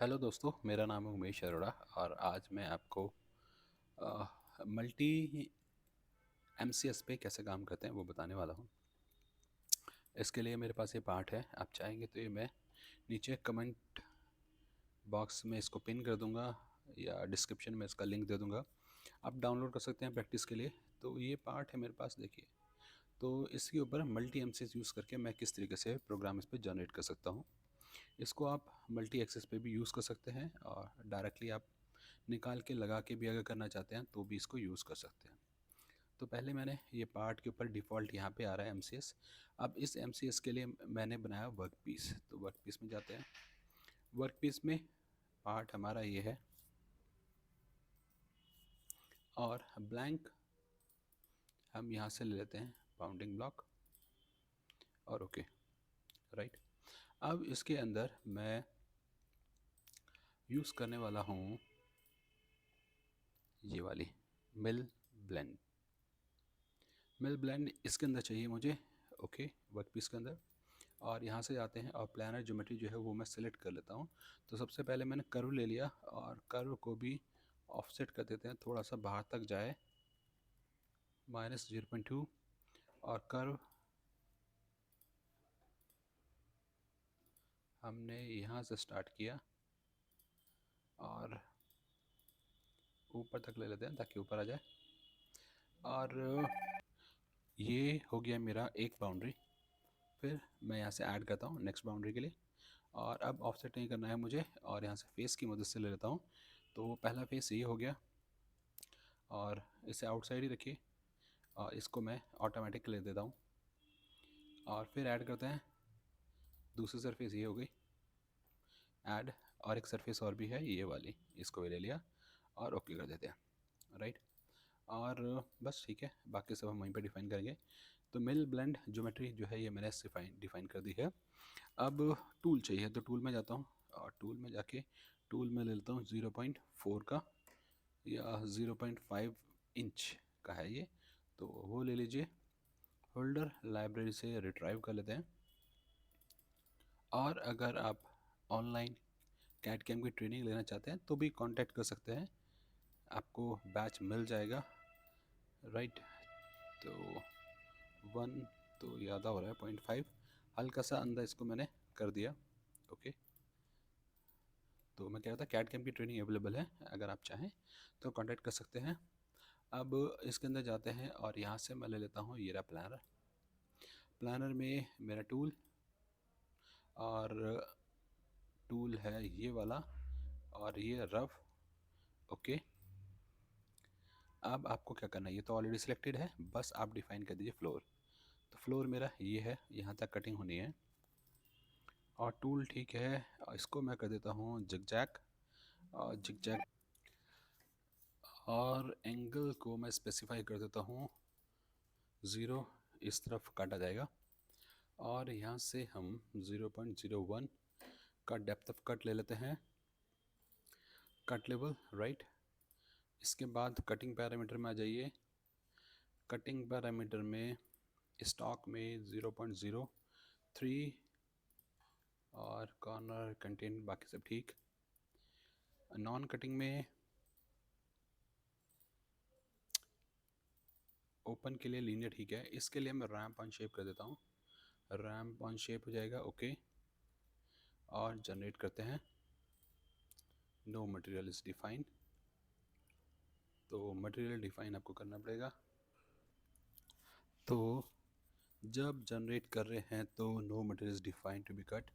Hello दोस्तों, मेरा नाम है उमेश अरोड़ा और आज मैं आपको मल्टी एमसीएस पे कैसे काम करते हैं वो बताने वाला हूँ। इसके लिए मेरे पास ये पार्ट है। आप चाहेंगे तो ये मैं नीचे कमेंट बॉक्स में इसको पिन कर दूंगा या डिस्क्रिप्शन में इसका लिंक दे दूंगा। आप डाउनलोड कर सकते हैं प्रैक्टिस के लिए। तो ये पार्ट है मेरे पास, देखिए। तो इसके ऊपर मल्टी एमसीएस यूज़ करके मैं किस तरीके से प्रोग्राम इस पर जनरेट कर सकता हूँ। इसको आप मल्टी एक्सेस पे भी यूज़ कर सकते हैं और डायरेक्टली आप निकाल के लगा के भी अगर करना चाहते हैं तो भी इसको यूज़ कर सकते हैं। तो पहले मैंने ये पार्ट के ऊपर डिफ़ॉल्ट यहाँ पे आ रहा है एमसीएस। अब इस एमसीएस के लिए मैंने बनाया वर्क पीस। तो वर्क पीस में जाते हैं। वर्क पीस में पार्ट हमारा ये है और ब्लैंक हम यहाँ से ले लेते हैं बाउंडिंग ब्लॉक और ओके, राइट। अब इसके अंदर मैं यूज़ करने वाला हूँ ये वाली मिल ब्लेंड। मिल ब्लेंड इसके अंदर चाहिए मुझे, ओके, वर्क पीस के अंदर। और यहाँ से जाते हैं और प्लानर ज्योमेट्री जो है वो मैं सेलेक्ट कर लेता हूँ। तो सबसे पहले मैंने कर्व ले लिया और कर्व को भी ऑफसेट कर देते हैं, थोड़ा सा बाहर तक जाए, -0.2। और कर्व हमने यहाँ से स्टार्ट किया और ऊपर तक ले लेते हैं ताकि ऊपर आ जाए। और ये हो गया मेरा एक बाउंड्री। फिर मैं यहाँ से ऐड करता हूँ नेक्स्ट बाउंड्री के लिए। और अब ऑफसेट नहीं करना है मुझे और यहाँ से फेस की मदद से ले लेता हूँ। तो पहला फेस ये हो गया और इसे आउटसाइड ही रखिए और इसको मैं ऑटोमेटिक ले देता हूँ। और फिर ऐड करते हैं दूसरी सरफेस, ये हो गई ऐड। और एक सरफेस और भी है ये वाली, इसको भी ले लिया और ओके कर देते हैं, राइट। और बस ठीक है, बाकी सब हम वहीं पे डिफाइन करेंगे। तो मिल ब्लेंड ज्योमेट्री जो है ये मैंने डिफाइन कर दी है। अब टूल चाहिए, तो टूल में जाता हूँ और टूल में जाके टूल में ले लेता हूँ 0.4 का या 0.5 इंच का है ये, तो वो ले लीजिए। होल्डर लाइब्रेरी से रिट्राइव कर लेते हैं। और अगर आप ऑनलाइन कैड कैम की ट्रेनिंग लेना चाहते हैं तो भी कांटेक्ट कर सकते हैं, आपको बैच मिल जाएगा, राइट। तो 1 तो ज़्यादा हो रहा है, 0.5 हल्का सा अंदर इसको मैंने कर दिया, ओके। तो मैं कह रहा था कैड कैम की ट्रेनिंग अवेलेबल है, अगर आप चाहें तो कांटेक्ट कर सकते हैं। अब इसके अंदर जाते हैं और यहाँ से मैं ले लेता हूँ ये रहा प्लानर। प्लानर में मेरा टूल और टूल है ये वाला और ये रफ, ओके। अब आपको क्या करना है, ये तो ऑलरेडी सिलेक्टेड है, बस आप डिफाइन कर दीजिए फ्लोर। तो फ्लोर मेरा ये है, यहाँ तक कटिंग होनी है। और टूल ठीक है, इसको मैं कर देता हूँ जिगजैग और जिगजैग। और एंगल को मैं स्पेसिफाई कर देता हूँ 0, इस तरफ काटा जाएगा। और यहाँ से हम 0.01 का डेप्थ ऑफ कट ले लेते हैं, कट लेवल, राइट। इसके बाद कटिंग पैरामीटर में आ जाइए। कटिंग पैरामीटर में स्टॉक में 0.03 और कॉर्नर कंटेंट बाकी सब ठीक। नॉन कटिंग में ओपन के लिए लीनियर ठीक है, इसके लिए मैं रैम्प ऑन शेप कर देता हूँ, रैम्प ऑन शेप हो जाएगा, ओके। और जनरेट करते हैं, नो मटेरियल इज डिफाइन। तो मटेरियल डिफाइन आपको करना पड़ेगा। तो जब जनरेट कर रहे हैं तो no material is define to be cut.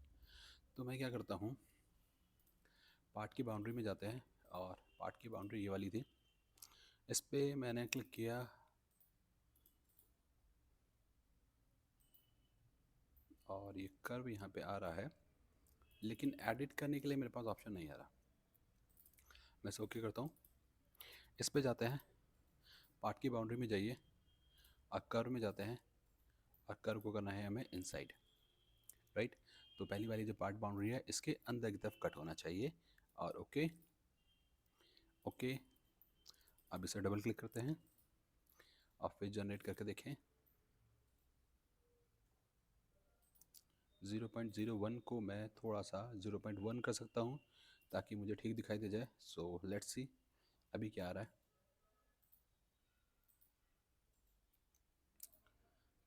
तो मैं क्या करता हूँ, पार्ट की बाउंड्री में जाते हैं और पार्ट की बाउंड्री ये वाली थी, इस पर मैंने क्लिक किया और ये कर्व यहाँ पे आ रहा है, लेकिन एडिट करने के लिए मेरे पास ऑप्शन नहीं आ रहा। मैं इसे ओके करता हूँ, इस पे जाते हैं, पार्ट की बाउंड्री में जाइए और कर्व में जाते हैं और कर्व को करना है हमें इनसाइड, राइट। तो पहली वाली जो पार्ट बाउंड्री है इसके अंदर की तरफ कट होना चाहिए और ओके, ओके। अब इसे डबल क्लिक करते हैं और फिर जनरेट करके देखें। 0.01 को मैं थोड़ा सा 0.1 कर सकता हूँ ताकि मुझे ठीक दिखाई दे जाए। सो लेट्स सी अभी क्या आ रहा है।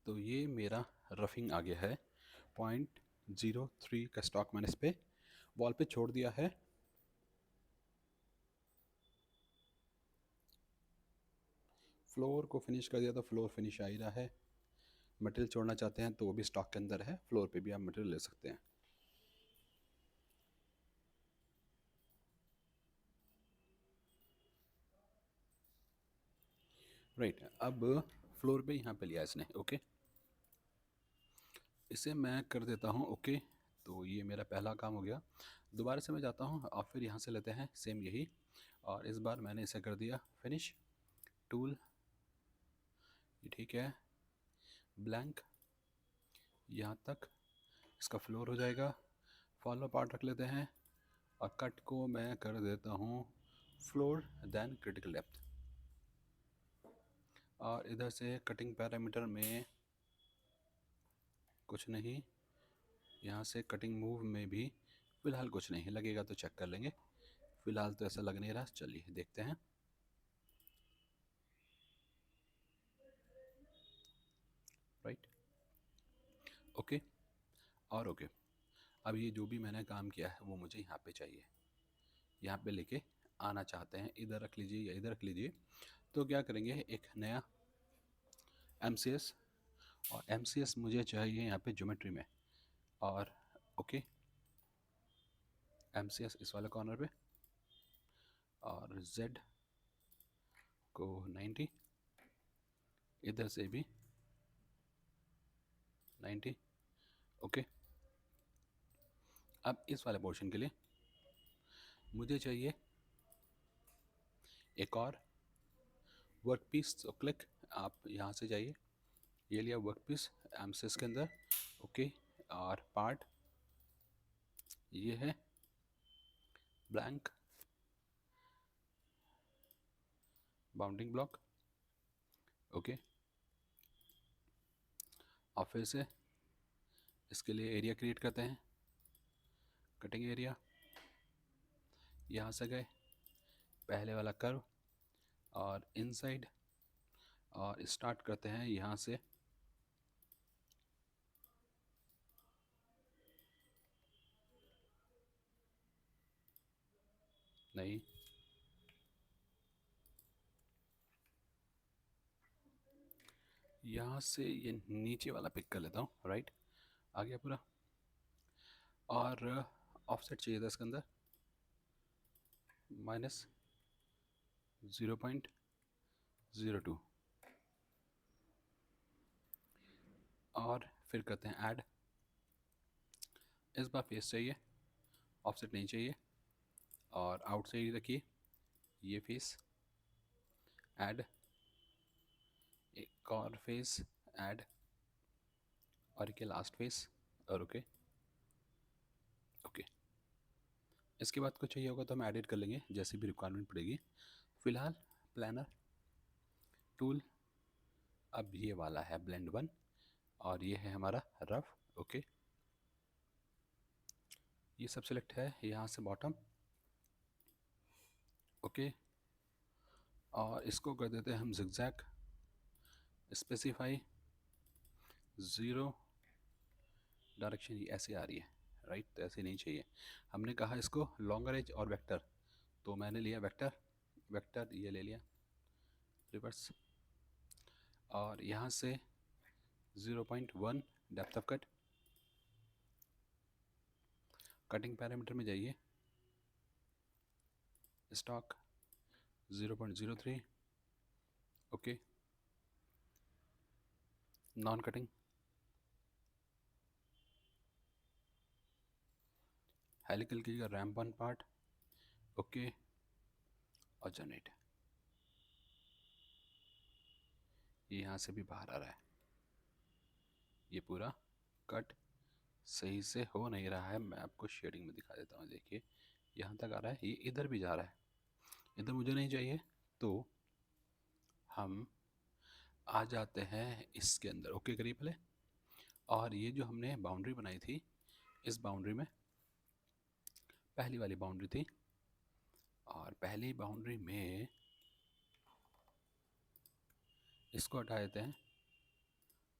तो ये मेरा रफिंग आ गया है। 0.03 का स्टॉक मैंने इस पे वॉल पे छोड़ दिया है। फ्लोर को फिनिश कर दिया तो फ्लोर फिनिश आ ही रहा है। मटेरियल छोड़ना चाहते हैं तो वो भी स्टॉक के अंदर है, फ्लोर पे भी आप मटेरियल ले सकते हैं। राइट, अब फ्लोर पे यहाँ पे लिया इसने। ओके, इसे मैं कर देता हूँ ओके। तो ये मेरा पहला काम हो गया। दोबारा से मैं जाता हूँ और फिर यहाँ से लेते हैं सेम यही, और इस बार मैंने इसे कर दिया फिनिश टूल। ये ठीक है, ब्लैंक यहाँ तक इसका फ्लोर हो जाएगा। फॉलो पार्ट रख लेते हैं और कट को मैं कर देता हूँ फ्लोर देन क्रिटिकल डेप्थ। और इधर से कटिंग पैरामीटर में कुछ नहीं, यहाँ से कटिंग मूव में भी फ़िलहाल कुछ नहीं लगेगा, तो चेक कर लेंगे। फ़िलहाल तो ऐसा लग नहीं रहा, चलिए देखते हैं। राइट, ओके और ओके। अब ये जो भी मैंने काम किया है वो मुझे यहाँ पे चाहिए, यहाँ पे लेके आना चाहते हैं। इधर रख लीजिए या इधर रख लीजिए। तो क्या करेंगे, एक नया MCS, और MCS मुझे चाहिए यहाँ पे ज्योमेट्री में। और ओके, MCS इस वाले कॉर्नर पे, और Z को 90, इधर से भी 90। ओके, अब इस वाले पोर्शन के लिए मुझे चाहिए एक और वर्क पीस। तो क्लिक, आप यहाँ से जाइए, ये लिया वर्क पीस MCS के अंदर। ओके, और पार्ट ये है ब्लैंक बाउंडिंग ब्लॉक। ओके, और फिर से इसके लिए एरिया क्रिएट करते हैं, कटिंग एरिया। यहाँ से गए पहले वाला कर्व और इनसाइड, और स्टार्ट करते हैं यहाँ से। नहीं, यहाँ से ये नीचे वाला पिक कर लेता हूँ। राइट, आ गया पूरा। और ऑफसेट चाहिए था इसके अंदर -0.02, और फिर करते हैं ऐड। इस बार फेस चाहिए, ऑफसेट नहीं चाहिए, और आउट साइड रखिए ये फेस। ऐड, एक और फेस ऐड, और एक लास्ट फेस, और ओके। ओके, इसके बाद कुछ चाहिए होगा तो हम एडिट कर लेंगे जैसे भी रिक्वायरमेंट पड़ेगी। फ़िलहाल प्लानर टूल, अब ये वाला है ब्लेंड 1, और ये है हमारा रफ। ओके, ये सब सिलेक्ट है यहाँ से बॉटम। ओके, और इसको कर देते हैं हम जिगजैग। स्पेसिफाई 0 डायरेक्शन, ये ऐसे आ रही है। राइट, तो ऐसे नहीं चाहिए। हमने कहा इसको लॉन्गर एज और वेक्टर, तो मैंने लिया वेक्टर। वेक्टर ये ले लिया रिवर्स, और यहाँ से 0.1 depth of cut. Cutting parameter में जाइए, stock 0.03। Okay, non cutting helical की रैम्प 1 पार्ट। ओके, और जनरेट, ये यहाँ से भी बाहर आ रहा है। ये पूरा कट सही से हो नहीं रहा है, मैं आपको शेडिंग में दिखा देता हूँ। देखिए यहाँ तक आ रहा है, ये इधर भी जा रहा है, इधर मुझे नहीं चाहिए। तो हम आ जाते हैं इसके अंदर। ओके करिए पहले, और ये जो हमने बाउंड्री बनाई थी, इस बाउंड्री में पहली वाली बाउंड्री थी, और पहली बाउंड्री में इसको हटा देते हैं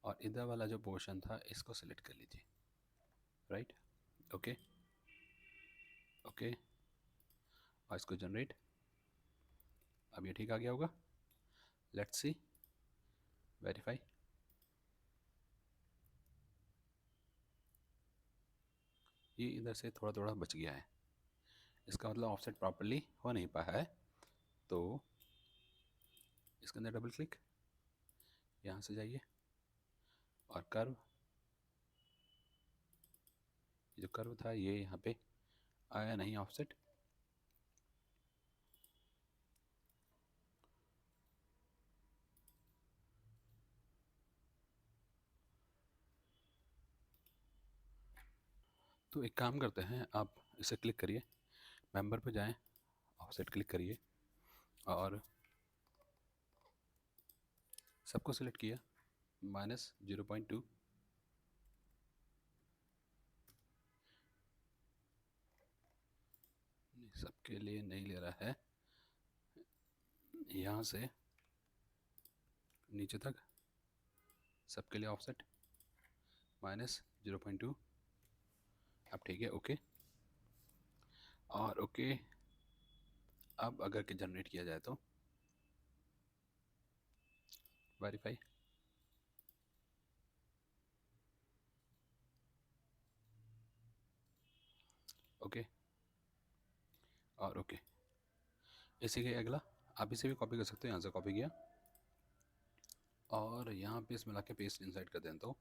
और इधर वाला जो पोर्शन था इसको सिलेक्ट कर लीजिए, राइट। ओके ओके, और इसको जनरेट। अब ये ठीक आ गया होगा, लेट्स सी, वेरीफाई। ये इधर से थोड़ा थोड़ा बच गया है, इसका मतलब ऑफसेट प्रॉपर्ली हो नहीं पाया है। तो इसके अंदर डबल क्लिक, यहाँ से जाइए और कर्व, जो कर्व था ये यहाँ पे आया नहीं ऑफसेट, तो एक काम करते हैं, आप इसे क्लिक करिए, मेंबर पे जाएं, ऑफसेट क्लिक करिए और सबको सिलेक्ट किया, -0.2, सबके लिए नहीं ले रहा है, यहाँ से नीचे तक सबके लिए ऑफसेट -0.2। अब ठीक है, ओके। और ओके, अब अगर के जनरेट किया जाए तो वेरीफाई, ओके और ओके। इसी के अगला आप इसे भी कॉपी कर सकते हो, यहाँ से कॉपी किया और यहाँ पे इसमें ला के पेस्ट इंसर्ट कर दें, तो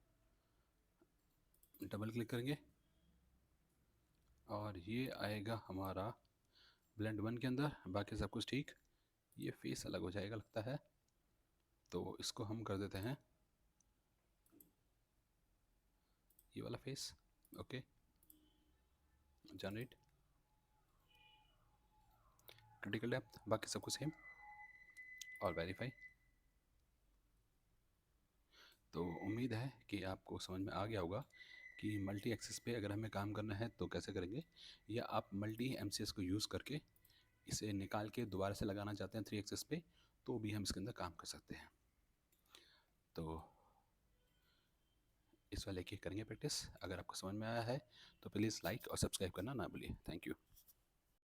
डबल क्लिक करेंगे और ये आएगा हमारा ब्लेंड 1 के अंदर। बाकी सब कुछ ठीक, ये फेस अलग हो जाएगा लगता है, तो इसको हम कर देते हैं ये वाला face, okay, generate, critical depth, बाकी सब कुछ सेम और वेरीफाई। तो उम्मीद है कि आपको समझ में आ गया होगा कि मल्टी एक्सेस पे अगर हमें काम करना है तो कैसे करेंगे, या आप मल्टी MCS को यूज़ करके इसे निकाल के दोबारा से लगाना चाहते हैं 3 एक्सेस पे, तो भी हम इसके अंदर काम कर सकते हैं। तो इस वाले की करेंगे प्रैक्टिस। अगर आपको समझ में आया है तो प्लीज़ लाइक और सब्सक्राइब करना ना भूलिए। Thank you.